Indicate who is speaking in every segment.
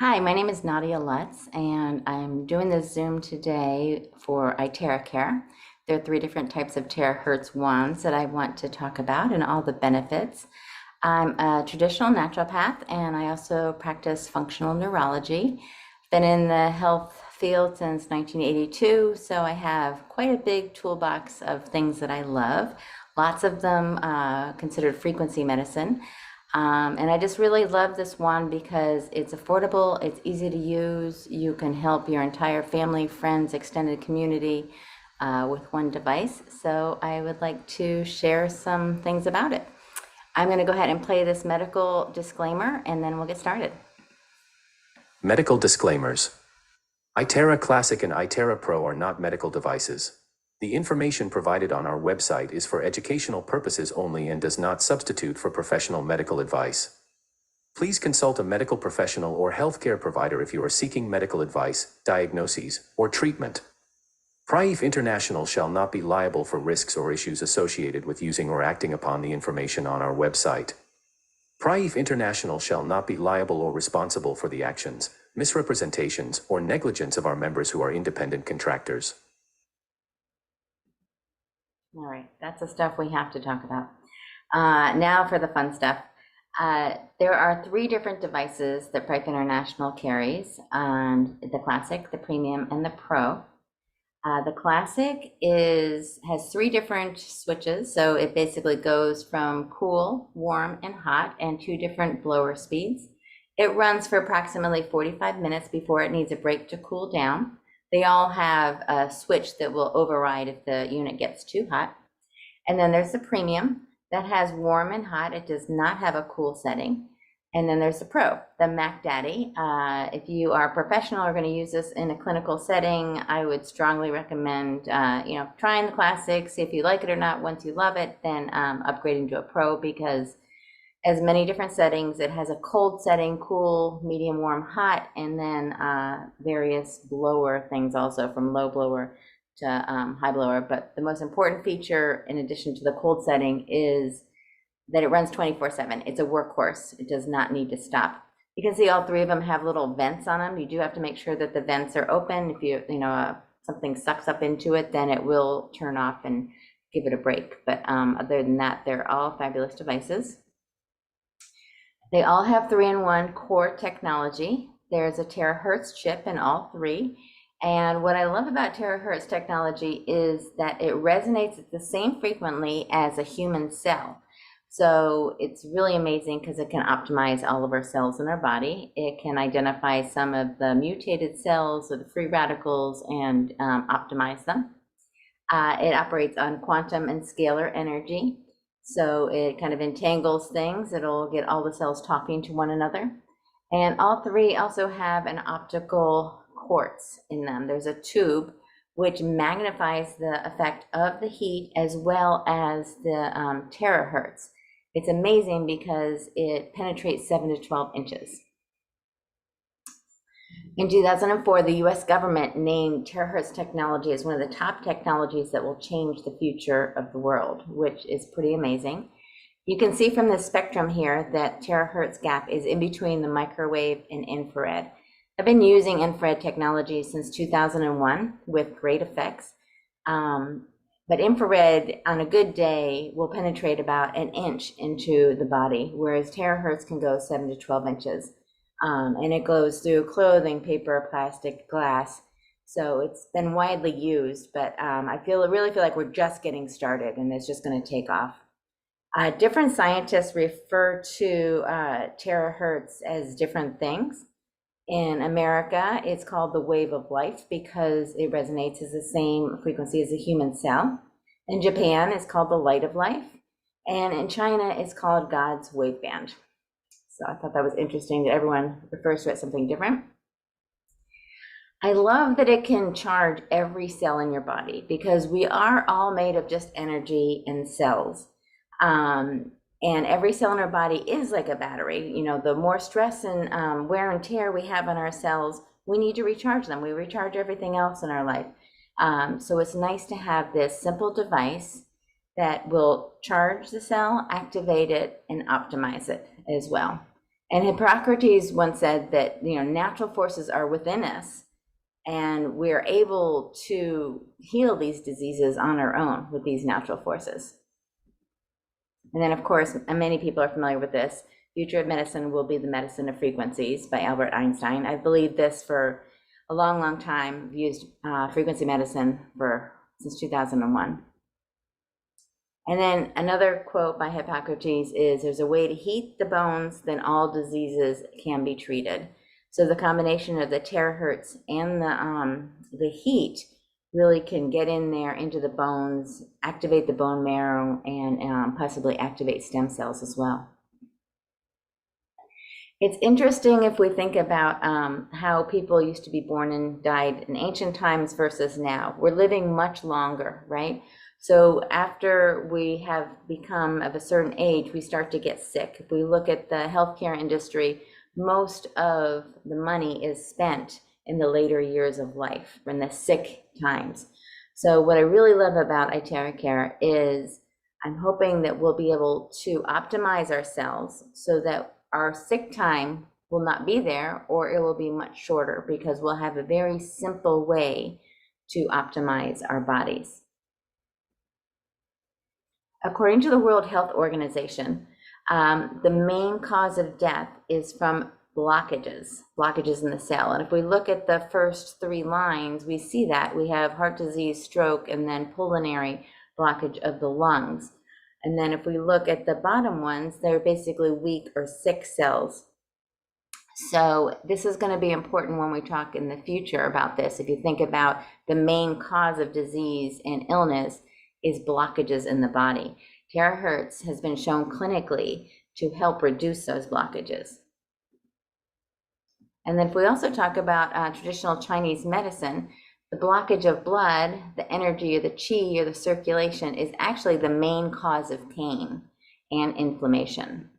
Speaker 1: Hi, my name is Nadya Lutz, and I'm doing this Zoom today for iTeraCare. There are three different types of terahertz wands that I want to talk about and all the benefits. I'm a traditional naturopath, and I also practice functional neurology. Been in the health field since 1982, so I have quite a big toolbox of things that I love. Lots of them considered frequency medicine. And I just really love this one because it's affordable, it's easy to use. You can help your entire family, friends, extended community with one device. So I would like to share some things about it. I'm going to go ahead and play this medical disclaimer and then we'll get started.
Speaker 2: Medical disclaimers. iTera Classic and iTera Pro are not medical devices. The information provided on our website is for educational purposes only and does not substitute for professional medical advice. Please consult a medical professional or healthcare provider if you are seeking medical advice, diagnoses, or treatment. Prife International shall not be liable for risks or issues associated with using or acting upon the information on our website. Prife International shall not be liable or responsible for the actions, misrepresentations, or negligence of our members who are independent contractors.
Speaker 1: All right, that's the stuff we have to talk about. Now for the fun stuff. There are three different devices that Prife International carries, the Classic, the Premium, and the Pro. The Classic has three different switches, so it basically goes from cool, warm, and hot, and two different blower speeds. It runs for approximately 45 minutes before it needs a break to cool down. They all have a switch that will override if the unit gets too hot. And then there's the Premium that has warm and hot. It does not have a cool setting. And then there's the Pro, the Mac Daddy. If you are a professional or going to use this in a clinical setting, I would strongly recommend, trying the Classic, see if you like it or not. Once you love it, then upgrading to a Pro because as many different settings. It has a cold setting, cool, medium, warm, hot, and then various blower things also from low blower to high blower. But the most important feature, in addition to the cold setting, is that it runs 24/7. It's a workhorse. It does not need to stop. You can see all three of them have little vents on them. You do have to make sure that the vents are open. If something sucks up into it, then it will turn off and give it a break. But other than that, they're all fabulous devices. They all have 3-in-1 core technology. There's a terahertz chip in all three. And what I love about terahertz technology is that it resonates at the same frequency as a human cell. So it's really amazing because it can optimize all of our cells in our body. It can identify some of the mutated cells or the free radicals and optimize them. It operates on quantum and scalar energy. So it kind of entangles things. It'll get all the cells talking to one another. And all three also have an optical quartz in them. There's a tube which magnifies the effect of the heat as well as the terahertz. It's amazing because it penetrates 7 to 12 inches. In 2004, the US government named terahertz technology as one of the top technologies that will change the future of the world, which is pretty amazing. You can see from the spectrum here that terahertz gap is in between the microwave and infrared. I've been using infrared technology since 2001 with great effects. But infrared on a good day will penetrate about an inch into the body, whereas terahertz can go 7 to 12 inches. And it goes through clothing, paper, plastic, glass. So it's been widely used, but I really feel like we're just getting started and it's just going to take off. Different scientists refer to terahertz as different things. In America, it's called the wave of life because it resonates as the same frequency as a human cell. In Japan, it's called the light of life. And in China, it's called God's waveband. So I thought that was interesting that everyone refers to it something different. I love that it can charge every cell in your body because we are all made of just energy and cells. And every cell in our body is like a battery. The more stress and wear and tear we have on our cells, we need to recharge them. We recharge everything else in our life. So it's nice to have this simple device that will charge the cell, activate it, and optimize it as well. And Hippocrates once said that, natural forces are within us, and we're able to heal these diseases on our own with these natural forces. And then, of course, many people are familiar with this. Future of medicine will be the medicine of frequencies by Albert Einstein. I've believed this for a long, long time. I've used frequency medicine since 2001. And then another quote by Hippocrates is, there's a way to heat the bones, then all diseases can be treated. So the combination of the terahertz and the heat really can get in there into the bones, activate the bone marrow, and possibly activate stem cells as well. It's interesting if we think about how people used to be born and died in ancient times versus now. We're living much longer, right? So after we have become of a certain age, we start to get sick. If we look at the healthcare industry, most of the money is spent in the later years of life, in the sick times. So what I really love about iTeraCare is I'm hoping that we'll be able to optimize ourselves so that our sick time will not be there, or it will be much shorter, because we'll have a very simple way to optimize our bodies. According to the World Health Organization, the main cause of death is from blockages in the cell. And if we look at the first three lines, we see that we have heart disease, stroke, and then pulmonary blockage of the lungs. And then if we look at the bottom ones, they're basically weak or sick cells. So this is going to be important when we talk in the future about this. If you think about the main cause of disease and illness is blockages in the body. Terahertz has been shown clinically to help reduce those blockages. And then if we also talk about traditional Chinese medicine, the blockage of blood, the energy or the qi or the circulation is actually the main cause of pain and inflammation.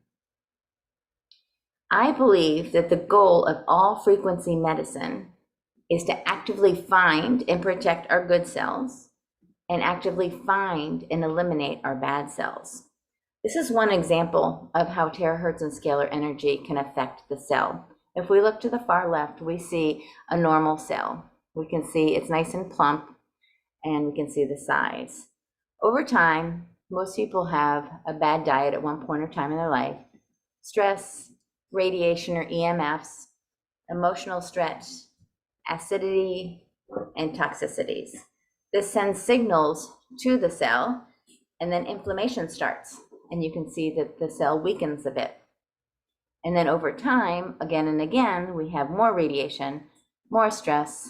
Speaker 1: I believe that the goal of all frequency medicine is to actively find and protect our good cells and actively find and eliminate our bad cells. This is one example of how terahertz and scalar energy can affect the cell. If we look to the far left, we see a normal cell. We can see it's nice and plump, and we can see the size. Over time, most people have a bad diet at one point or time in their life, stress, radiation or EMFs, emotional stress, acidity, and toxicities. This sends signals to the cell, and then inflammation starts, and you can see that the cell weakens a bit. And then over time, again and again, we have more radiation, more stress,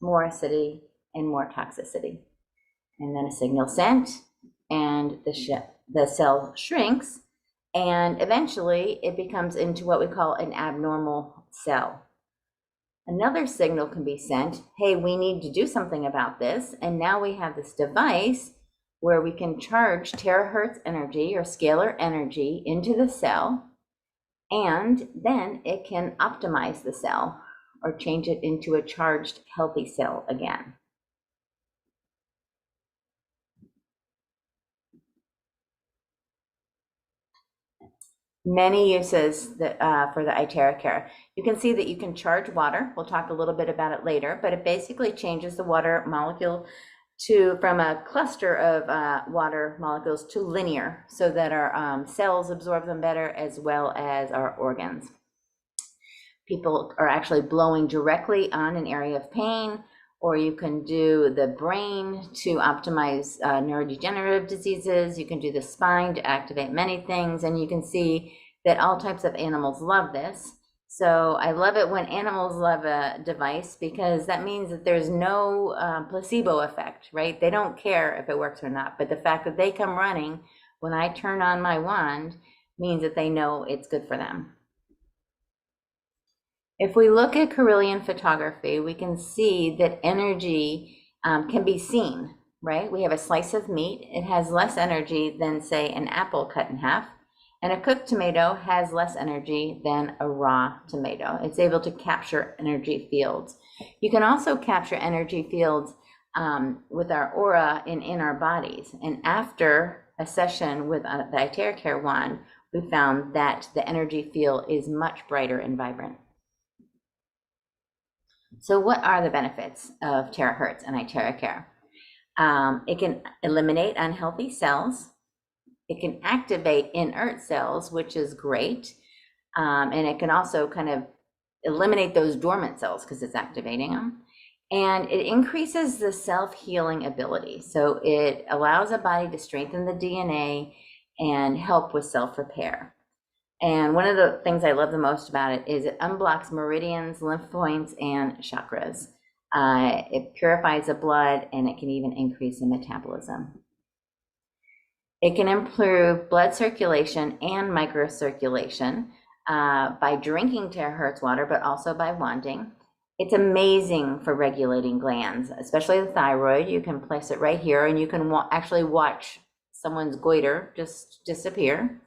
Speaker 1: more acidity, and more toxicity. And then a signal sent, and the cell shrinks, and eventually it becomes into what we call an abnormal cell. Another signal can be sent, hey, we need to do something about this, and now we have this device where we can charge terahertz energy or scalar energy into the cell, and then it can optimize the cell or change it into a charged healthy cell again. Many uses for the iTeraCare. You can see that you can charge water. We'll talk a little bit about it later, but it basically changes the water molecule from a cluster of water molecules to linear, so that our cells absorb them better, as well as our organs. People are actually blowing directly on an area of pain, or you can do the brain to optimize neurodegenerative diseases. You can do the spine to activate many things, and you can see that all types of animals love this. So I love it when animals love a device, because that means that there's no placebo effect, right? They don't care if it works or not, but the fact that they come running when I turn on my wand means that they know it's good for them. If we look at Carillion photography, we can see that energy can be seen, right? We have a slice of meat. It has less energy than, say, an apple cut in half. And a cooked tomato has less energy than a raw tomato. It's able to capture energy fields. You can also capture energy fields with our aura in our bodies. And after a session with the iTeraCare wand, we found that the energy field is much brighter and vibrant. So what are the benefits of terahertz and iTeraCare? It can eliminate unhealthy cells. It can activate inert cells, which is great. And it can also kind of eliminate those dormant cells because it's activating them. And it increases the self-healing ability. So it allows a body to strengthen the DNA and help with self-repair. And one of the things I love the most about it is it unblocks meridians, lymph points, and chakras. It purifies the blood, and it can even increase the metabolism. It can improve blood circulation and microcirculation by drinking terahertz water, but also by wanding. It's amazing for regulating glands, especially the thyroid. You can place it right here, and you can actually watch someone's goiter just disappear.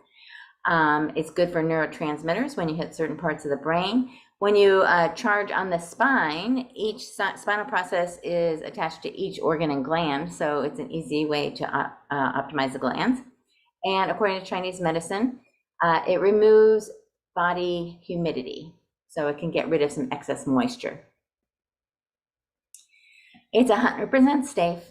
Speaker 1: It's good for neurotransmitters when you hit certain parts of the brain. When you charge on the spine, each spinal process is attached to each organ and gland, so it's an easy way to optimize the glands. And according to Chinese medicine, it removes body humidity, so it can get rid of some excess moisture. It's 100% safe.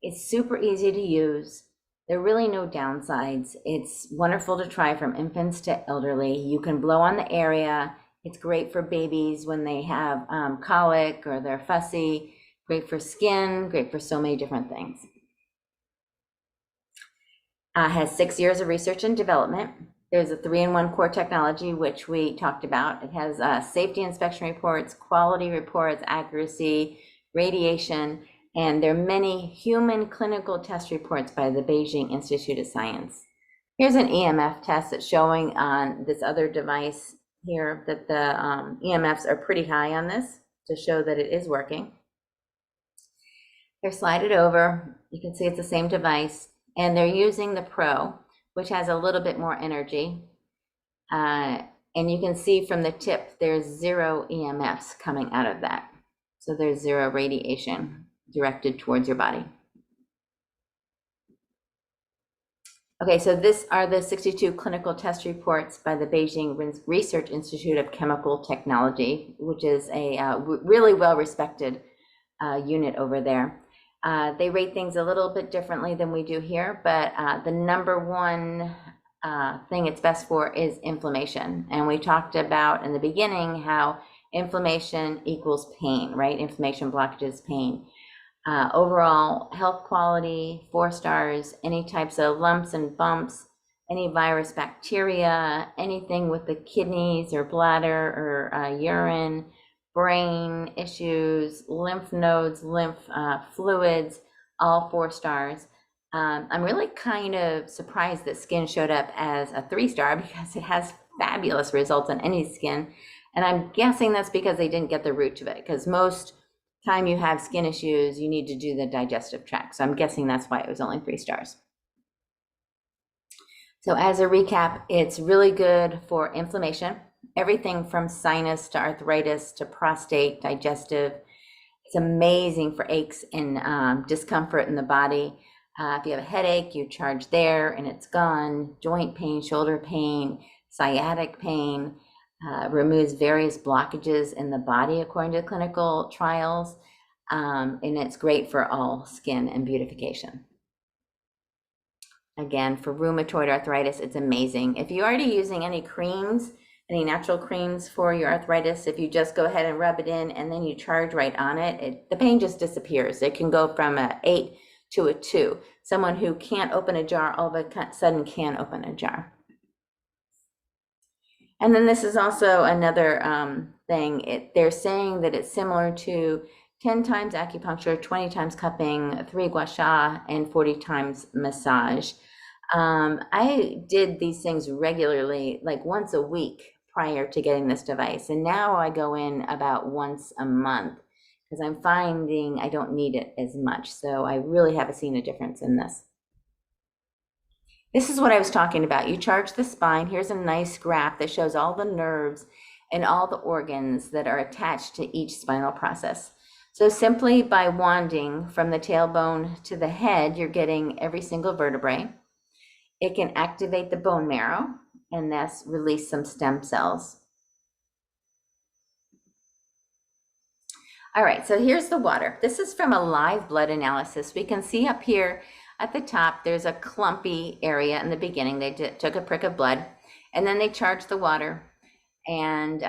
Speaker 1: It's super easy to use. There are really no downsides. It's wonderful to try from infants to elderly. You can blow on the area. It's great for babies when they have colic or they're fussy, great for skin, great for so many different things. Has 6 years of research and development. There's a 3-in-1 core technology, which we talked about. It has safety inspection reports, quality reports, accuracy, radiation, and there are many human clinical test reports by the Beijing Institute of Science. Here's an EMF test that's showing on this other device here that the EMFs are pretty high on this to show that it is working. They're slided over. You can see it's the same device, and they're using the Pro, which has a little bit more energy. And you can see from the tip, there's 0 EMFs coming out of that. So there's 0 radiation directed towards your body. Okay, so this are the 62 clinical test reports by the Beijing Research Institute of Chemical Technology, which is a really well-respected unit over there. They rate things a little bit differently than we do here, but the #1 thing it's best for is inflammation. And we talked about in the beginning how inflammation equals pain, right? Inflammation blockages pain. Overall health quality, 4 stars, any types of lumps and bumps, any virus, bacteria, anything with the kidneys or bladder or urine, brain issues, lymph nodes, lymph fluids, all 4 stars. I'm really kind of surprised that skin showed up as a 3-star because it has fabulous results on any skin. And I'm guessing that's because they didn't get the root to it, because most time you have skin issues, you need to do the digestive tract. So I'm guessing that's why it was only 3 stars. So as a recap, it's really good for inflammation, everything from sinus to arthritis to prostate, digestive. It's amazing for aches and discomfort in the body. If you have a headache, you charge there and it's gone. Joint pain, shoulder pain, sciatic pain. Removes various blockages in the body according to clinical trials, and it's great for all skin and beautification. Again, for rheumatoid arthritis, it's amazing. If you're already using any creams, any natural creams for your arthritis, if you just go ahead and rub it in and then you charge right on it, the pain just disappears. It can go from an 8 to a 2. Someone who can't open a jar all of a sudden can open a jar. And then this is also another thing. They're saying that it's similar to 10 times acupuncture, 20 times cupping, 3 gua sha, and 40 times massage. I did these things regularly, like once a week prior to getting this device. And now I go in about once a month because I'm finding I don't need it as much. So I really haven't seen a difference in this. This is what I was talking about. You charge the spine. Here's a nice graph that shows all the nerves and all the organs that are attached to each spinal process. So simply by wanding from the tailbone to the head, you're getting every single vertebrae. It can activate the bone marrow. and thus release some stem cells. All right, so here's the water. This is from a live blood analysis. We can see up here at the top, there's a clumpy area in the beginning. They took a prick of blood, and then they charged the water, and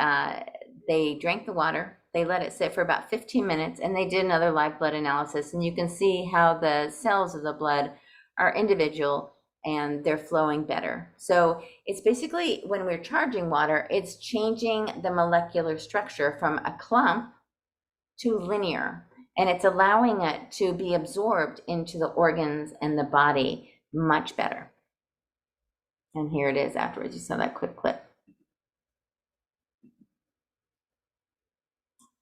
Speaker 1: they drank the water. They let it sit for about 15 minutes, and they did another live blood analysis. And you can see how the cells of the blood are individual and they're flowing better. So it's basically, when we're charging water, it's changing the molecular structure from a clump to linear, and it's allowing it to be absorbed into the organs and the body much better. And here it is afterwards. You saw that quick clip.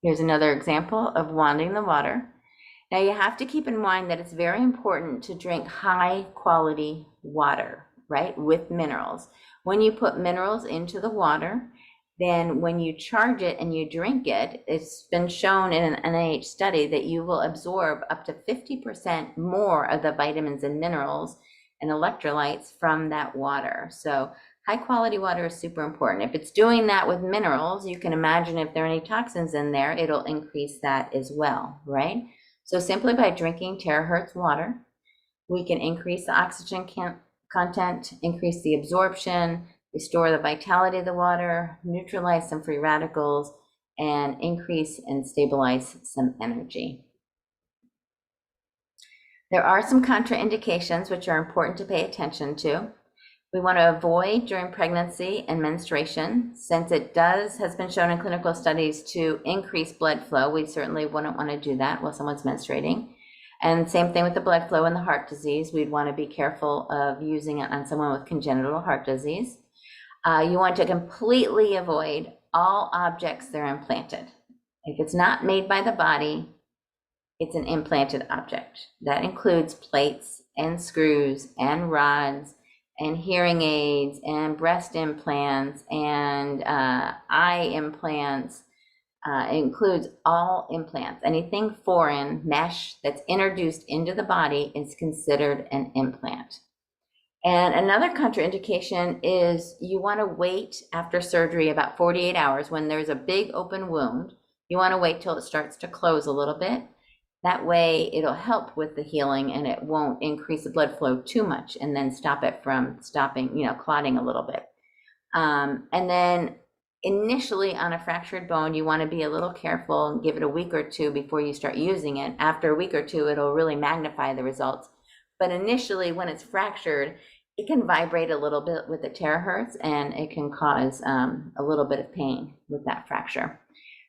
Speaker 1: Here's another example of wanding the water. Now you have to keep in mind that it's very important to drink high quality water, right, with minerals. When you put minerals into the water, then when you charge it and you drink it, it's been shown in an NIH study that you will absorb up to 50% more of the vitamins and minerals and electrolytes from that water. So high quality water is super important. If it's doing that with minerals, you can imagine if there are any toxins in there, it'll increase that as well, right? So simply by drinking terahertz water, we can increase the oxygen content, increase the absorption, restore the vitality of the water, neutralize some free radicals, and increase and stabilize some energy. There are some contraindications which are important to pay attention to. We want to avoid during pregnancy and menstruation, since it has been shown in clinical studies to increase blood flow. We certainly wouldn't want to do that while someone's menstruating. And same thing with the blood flow and the heart disease. We'd want to be careful of using it on someone with congenital heart disease. You want to completely avoid all objects that are implanted. If it's not made by the body, it's an implanted object. That includes plates and screws and rods and hearing aids and breast implants and eye implants. It includes all implants. Anything foreign, mesh, that's introduced into the body is considered an implant. And another contraindication is you want to wait after surgery about 48 hours when there's a big open wound. You want to wait till it starts to close a little bit. That way it'll help with the healing and it won't increase the blood flow too much and then stop it from stopping, clotting a little bit. And then initially on a fractured bone, you want to be a little careful and give it a week or two before you start using it. After a week or two, it'll really magnify the results. But initially when it's fractured, it can vibrate a little bit with the terahertz and it can cause a little bit of pain with that fracture.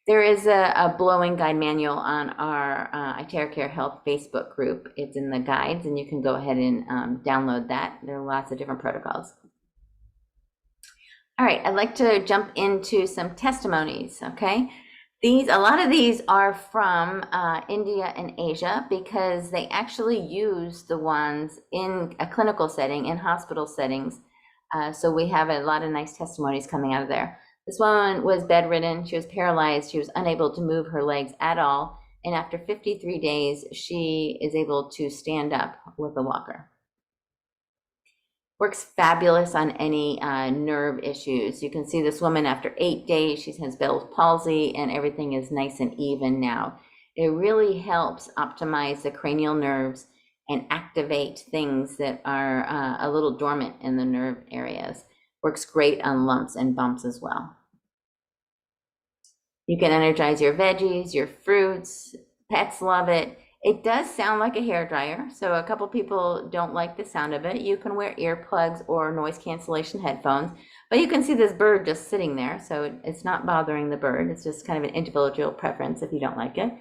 Speaker 1: There is a blowing guide manual on our iTeraCare Health Facebook group. It's in the guides and you can go ahead and download that. There are lots of different protocols. All right, I'd like to jump into some testimonies, okay? A lot of these are from India and Asia because they actually use the ones in a clinical setting, in hospital settings. So we have a lot of nice testimonies coming out of there. This woman was bedridden, she was paralyzed, she was unable to move her legs at all. And after 53 days, she is able to stand up with a walker. Works fabulous on any nerve issues. You can see this woman after 8 days, she has Bell's palsy and everything is nice and even now. It really helps optimize the cranial nerves and activate things that are a little dormant in the nerve areas. Works great on lumps and bumps as well. You can energize your veggies, your fruits, pets love it. It does sound like a hairdryer, so a couple people don't like the sound of it. You can wear earplugs or noise cancellation headphones, but you can see this bird just sitting there, so it's not bothering the bird. It's just kind of an individual preference if you don't like it.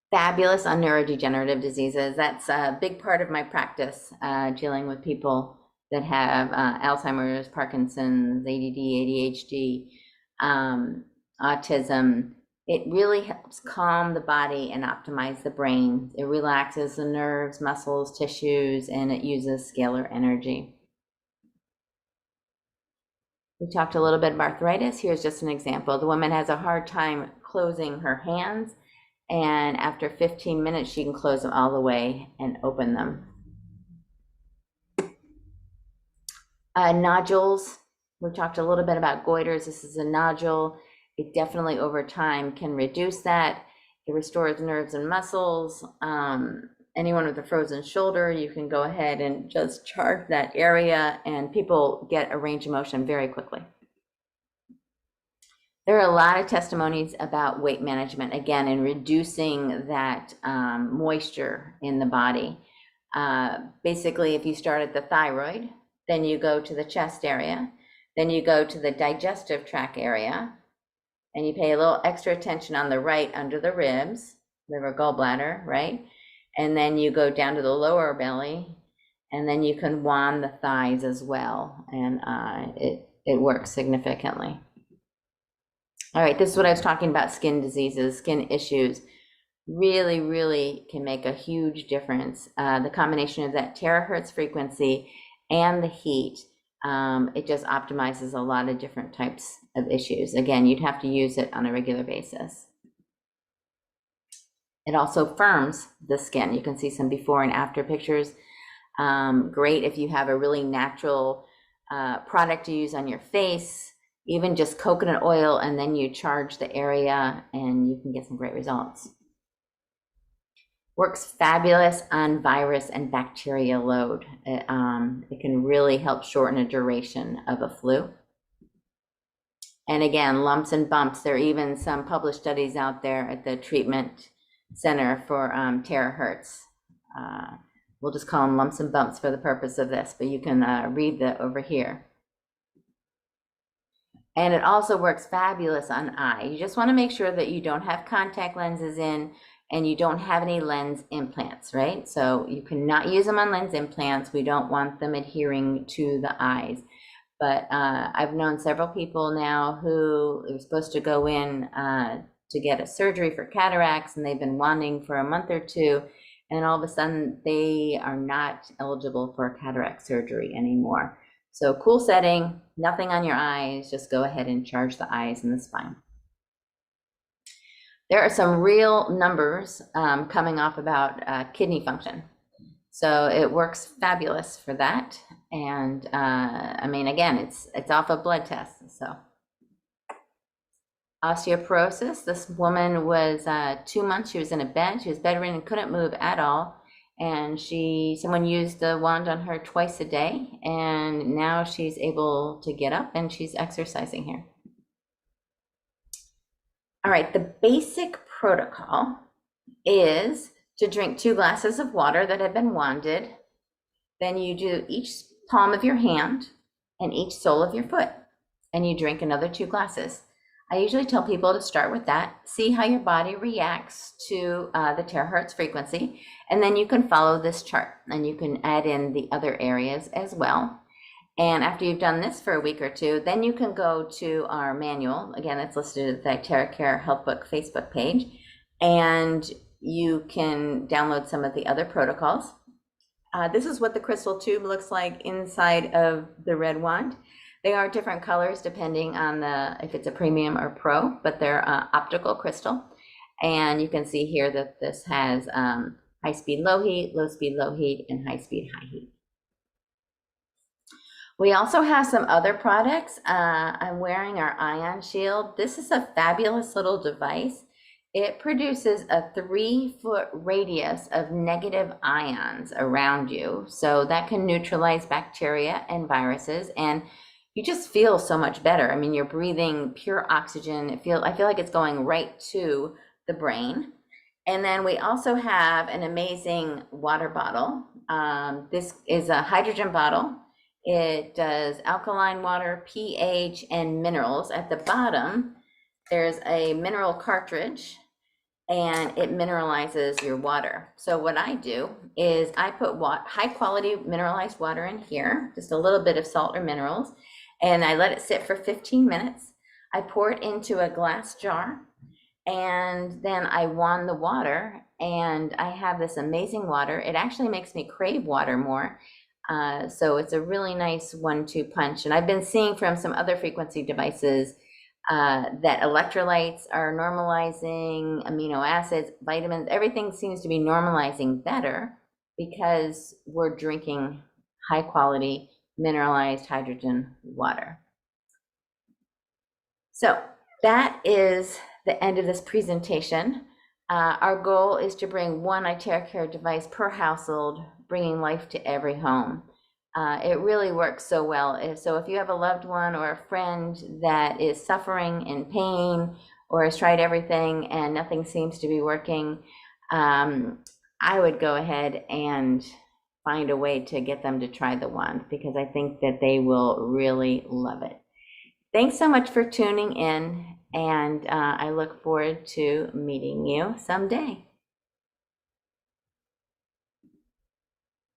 Speaker 1: Fabulous on neurodegenerative diseases. That's a big part of my practice, dealing with people that have Alzheimer's, Parkinson's, ADD, ADHD, autism. It really helps calm the body and optimize the brain. It relaxes the nerves, muscles, tissues, and it uses scalar energy. We talked a little bit about arthritis. Here's just an example. The woman has a hard time closing her hands, and after 15 minutes, she can close them all the way and open them. Nodules, we talked a little bit about goiters. This is a nodule. It definitely over time can reduce that. It restores nerves and muscles. Anyone with a frozen shoulder, you can go ahead and just charge that area, and people get a range of motion very quickly. There are a lot of testimonies about weight management, again, and reducing that moisture in the body. Basically, if you start at the thyroid, then you go to the chest area, then you go to the digestive tract area, and you pay a little extra attention on the right under the ribs, liver, gallbladder, right? And then you go down to the lower belly, and then you can wand the thighs as well, and it works significantly. All right, this is what I was talking about, skin diseases, skin issues. Really, really can make a huge difference. The combination of that terahertz frequency and the heat, it just optimizes a lot of different types of issues. Again, you'd have to use it on a regular basis. It also firms the skin. You can see some before and after pictures. Great if you have a really natural product to use on your face, even just coconut oil, and then you charge the area and you can get some great results. Works fabulous on virus and bacteria load. It can really help shorten a duration of a flu. And again, lumps and bumps. There are even some published studies out there at the treatment center for terahertz. We'll just call them lumps and bumps for the purpose of this, but you can read that over here. And it also works fabulous on eye. You just want to make sure that you don't have contact lenses in and you don't have any lens implants, right? So you cannot use them on lens implants. We don't want them adhering to the eyes. But I've known several people now who are supposed to go in to get a surgery for cataracts, and they've been wanting for a month or two, and all of a sudden they are not eligible for cataract surgery anymore. So cool setting, nothing on your eyes, just go ahead and charge the eyes and the spine. There are some real numbers coming off about kidney function. So it works fabulous for that. And I mean, again, it's off of blood tests. So osteoporosis, this woman was 2 months, she was in a bed, she was bedridden and couldn't move at all. And someone used the wand on her twice a day, and now she's able to get up and she's exercising here. All right, the basic protocol is to drink 2 glasses of water that have been wanded. Then you do each palm of your hand and each sole of your foot, and you drink another 2 glasses. I usually tell people to start with that, see how your body reacts to the terahertz frequency, and then you can follow this chart and you can add in the other areas as well. And after you've done this for a week or 2, then you can go to our manual. Again, it's listed at the iTeraCare Health Book Facebook page, and you can download some of the other protocols. This is what the crystal tube looks like inside of the red wand. They are different colors depending on if it's a premium or pro, but they're optical crystal. And you can see here that this has high speed, low heat, low speed, low heat, and high speed, high heat. We also have some other products. I'm wearing our ion shield. This is a fabulous little device. It produces a 3-foot radius of negative ions around you. So that can neutralize bacteria and viruses, and you just feel so much better. I mean, you're breathing pure oxygen. I feel like it's going right to the brain. And then we also have an amazing water bottle. This is a hydrogen bottle. It does alkaline water, pH, and minerals. At the bottom, there's a mineral cartridge, and it mineralizes your water. So what I do is I put high quality mineralized water in here, just a little bit of salt or minerals, and I let it sit for 15 minutes. I pour it into a glass jar, and then I wand the water, and I have this amazing water. It actually makes me crave water more. So it's a really nice 1-2 punch. And I've been seeing from some other frequency devices that electrolytes are normalizing, amino acids, vitamins, everything seems to be normalizing better because we're drinking high quality mineralized hydrogen water. So that is the end of this presentation. Our goal is to bring one iTeraCare device per household, bringing life to every home. It really works so well. So if you have a loved one or a friend that is suffering in pain or has tried everything and nothing seems to be working, I would go ahead and find a way to get them to try the wand, because I think that they will really love it. Thanks so much for tuning in, and I look forward to meeting you someday.